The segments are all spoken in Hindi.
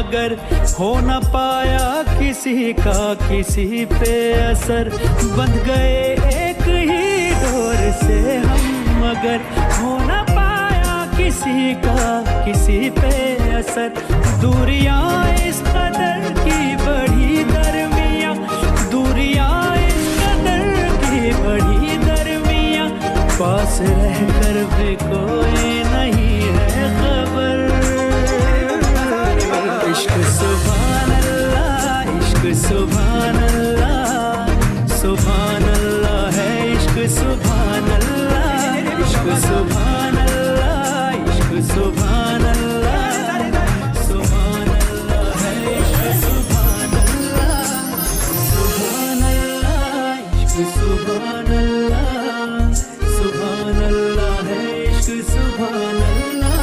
मगर हो न पाया किसी का किसी पे असर। बंध गए एक ही डोर से हम मगर हो न पाया किसी का किसी पे असर। दूरियां इस कदर की बढ़ी दरमियां, दूरियां इस कदर की बढ़ी दरमियां, पास रहकर भी कोई नहीं है खबर। इश्क सुभान अल्लाह, इश्क सुभान अल्लाह, सुभान अल्लाह है इश्क सुभान अल्लाह, इश्क सुभान अल्लाह, इश्क सुभान अल्लाह, सुभान अल्लाह है इश्क सुभान अल्लाह, सुभान अल्लाह इश्क सुभान अल्लाह, सुभान अल्लाह है इश्क सुभान अल्लाह।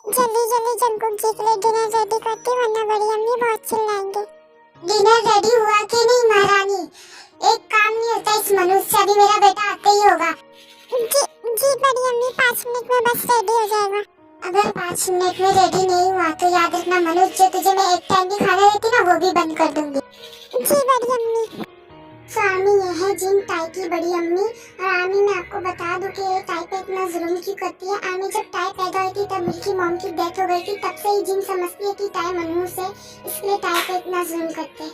जल्दी जल्दी जंकुक जी के लिए डिनर रेडी करती वरना बड़ी अम्मी बहुत चिल्लाएंगे। डिनर रेडी हुआ कि नहीं महारानी? एक काम नहीं होता इस मनुष्य से, अभी मेरा बेटा आते ही होगा। जी बड़ी अम्मी 5 मिनट में बस रेडी हो जाएगा। अगर 5 मिनट में रेडी नहीं हुआ तो याद रखना मनुष्य, जो तुझे मैं एक टाइम भी खाना देती ना वो भी बंद कर दूंगी। जी बड़ी अम्मी। स्वामी यह है जिन टाई की बड़ी अम्मी। और आमी मैं आपको बता दूं कि ये टाई पे इतना जुल्म क्यों करती है। आमी जब टाई पैदा हुई थी तब उनकी मॉम की डेथ हो गई थी, तब से ही जिन समझती है कि टाई मनहूस है, इसलिए टाई पे इतना जुल्म करते हैं।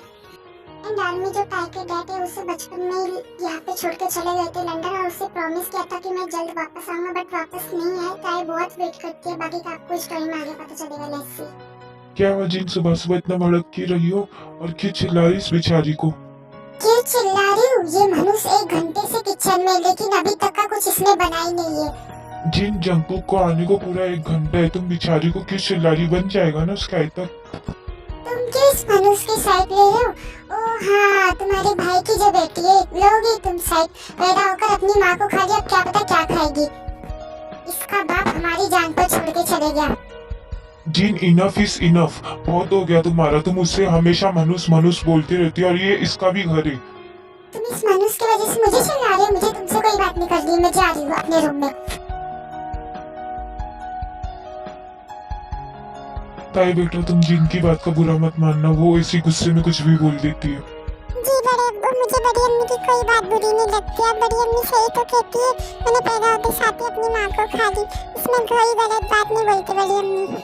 एंड आमी जो टाई के डैड है उसे बचपन में यहाँ पे छोड़ के चले गए थे लंदन, और उसे प्रॉमिस किया था कि मैं जल्द वापस आऊंगा, बट वापस नहीं आए। टाई बहुत वेट करती है, बाकी का आपको स्टोरी में आगे पता चलेगा। Let's see. क्या हुआ जिन, सुबह सुबह इतना भड़क की रही हो और क्यों चिल्ला रही इस बेचारी को? क्यों चिल्ला रही हूँ? ये मनुष्य 1 घंटे से किचन में, लेकिन अभी तक का कुछ इसने बनाई नहीं है। जिन, जंकुक को आने को पूरा 1 घंटा है, तुम बेचारी को क्यों चिल्ला रही? बन जाएगा ना उसका तक। तुम क्यों इस मनुष्य की साइड ले रहे हो? ओ हाँ, तुम्हारे भाई की जो बेटी है, लोगी तुम साइड। पैदा होकर अपनी माँ को खा लिया, अब क्या पता क्या खाएगी। इसका बाप हमारी जान पर छोड़ के चले गया। जिन, इनफ इज इनफ, बहुत हो गया तुम्हारा। तुम उससे हमेशा मनुष्य मनुष्य बोलती रहती है, और ये इसका भी घर है। तुम इस मनुष्य की वजह से मुझे चिल्ला रहे हो? मुझे तुमसे कोई बात नहीं करनी, मैं जा रही हूँ अपने रूम में। ताई बेटा, तुम जिन की बात का बुरा मत मानना, वो इसी गुस्से में कुछ भी बोल देती है। जी बड़े अब्बू, मुझे बड़ी अम्मी की कोई बात बुरी नहीं लगती है। बड़ी अम्मी सही तो कहती है, मैंने पैदा होते साथ ही अपनी माँ को खा ली, इसमें कोई गलत बात नहीं बोलती बड़ी अम्मी।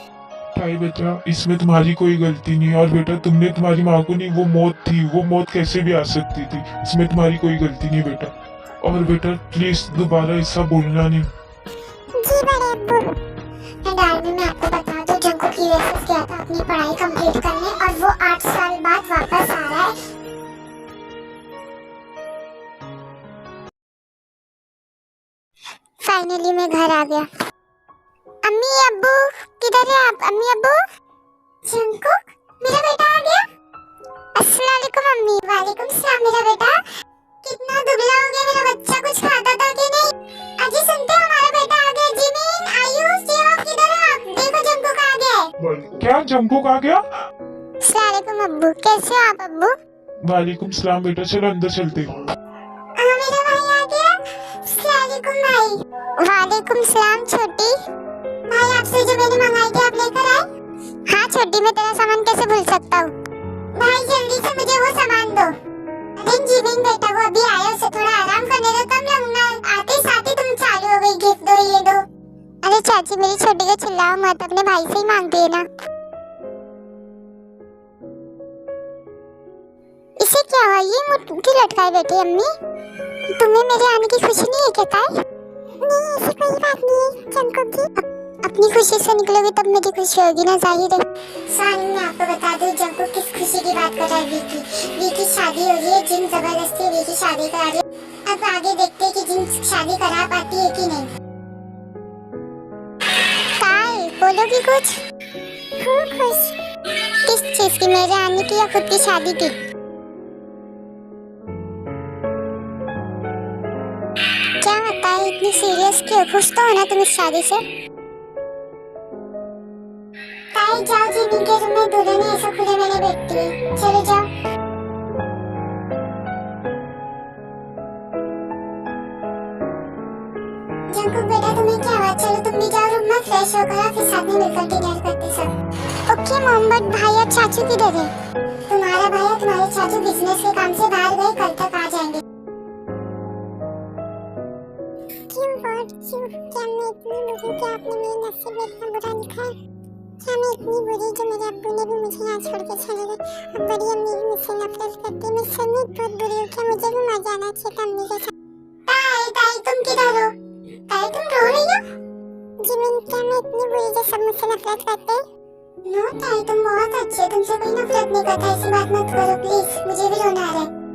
ताई बेटा, इसमें तुम्हारी कोई गलती नहीं है। और बेटा, तुमने तुम्हारी माँ को नहीं, वो मौत थी, वो मौत कैसे भी आ सकती थी, इसमें तुम्हारी कोई गलती नहीं बेटा। और बेटा प्लीज दोबारा ऐसा बोलना नहीं। जी बड़े अब्बू। एंड आर्मी में आपको बता दो, जंकुक की यूएसएस गया था अपनी पढ़ाई कंप्लीट करने, और वो 8 साल बाद वापस आ रहा है। फाइनली मैं घर आ गया। अम्मी अब्बू किधर है आप? अम्मी अब्बू। जंकुक, मेरा बेटा आ गया। अस्सलाम वालेकुम अम्मी। वालेकुम सलाम मेरा बेटा। कितना दुबला हो गया मेरा बच्चा, कुछ खाता था कि नहीं? अजी सुनते हो, हमारा बेटा आ गया। जिमिन, आयुष, सेवक किधर है आप? देखो जंकुक आ गया है। क्या जंकुक आ गया? अस्सलाम वालेकुम अब्बू, कैसे हो आप अब्बू? वालेकुम सलाम बेटा, चलो अंदर चलते। मेरा भाई आ गया। अस्सलाम वालेकुम भाई। वालेकुम सलाम छोटी। भाई आपसे जो मैंने मंगाई थी आप लेकर आए? हाँ छोटी, मैं तेरा सामान कैसे भूल सकता हूँ। भाई जल्दी से मुझे वो सामान दो। अरे जिमिन बेटा, वो अभी आया, उसे थोड़ा आराम करने दो, तब लूंगा। आते साथ ही तुम चालू हो गई, गिफ्ट दो ये दो। अरे चाची, मेरी छोटी को चिल्लाओ मत, अपने भाई से ही मांगती है ना। इसे क्या हुआ? ये मुझे क्यों लटकाए बैठी अम्मी? तुम्हें मेरे आने की खुशी नहीं है क्या ताई? नहीं ऐसी कोई बात नहीं है जंकुक जी। अपनी खुशी से निकलोगे तब मेरी खुशी होगी ना, जाहिर है। सानी मैं आपको बता दूं, जंकुक किस खुशी की बात कर रहा है। वी की शादी हो रही है, जिन जबरदस्ती वी की शादी करा रही है। अब आगे देखते हैं कि जिन शादी करा पाती है कि नहीं। ताई बोलोगी कुछ? हूँ खुश। किस चीज की, मेरे आने की या खुद की शादी की? क्या होता है, इतनी सीरियस क्यों? खुश तो हो ना तुम इस शादी से? ताई जाओ, जिन्हीं के रूम में दुल्हन ऐसा खुले मैंने बैठती है, चले जाओ। जंकुक बेटा तुम्हें क्या हुआ? चलो तुम भी जाओ रूम में, फ्रेश होकर फिर साथ में मिलकर डिनर करते सब। ओके मॉम, बट भाई और चाचू किधर है? तुम्हारा भाई और तुम्हारे चाचू बिजनेस के काम से बाहर गए, कल तक आ जाएंगे। क्यों व्हाट क्यों? क्या मैं इतनी बुरी कि आपने मेरे नसीब में इतना बुरा लिखा है? क्या मैं इतनी बुरी जो मेरे अब्बू ने भी मुझे यहाँ छोड़ के चले गए? अब बड़ी अम्मी भी मुझसे नफरत करती है। मैं समेत बहुत बुरी हूँ। क्या मुझे भी मर जाना चाहिए था अम्मी के साथ? ताई ताई तुम किधर हो? ताई तुम रो रही हो? जिमिन, क्या मैं इतनी बुरी जो सब मुझसे नफरत करते हैं? नो ताई, तुम बहुत अच्छी हो, तुमसे कोई नफरत नहीं करता। ऐसी बात मत करो प्लीज, मुझे भी रोना आ रहा है।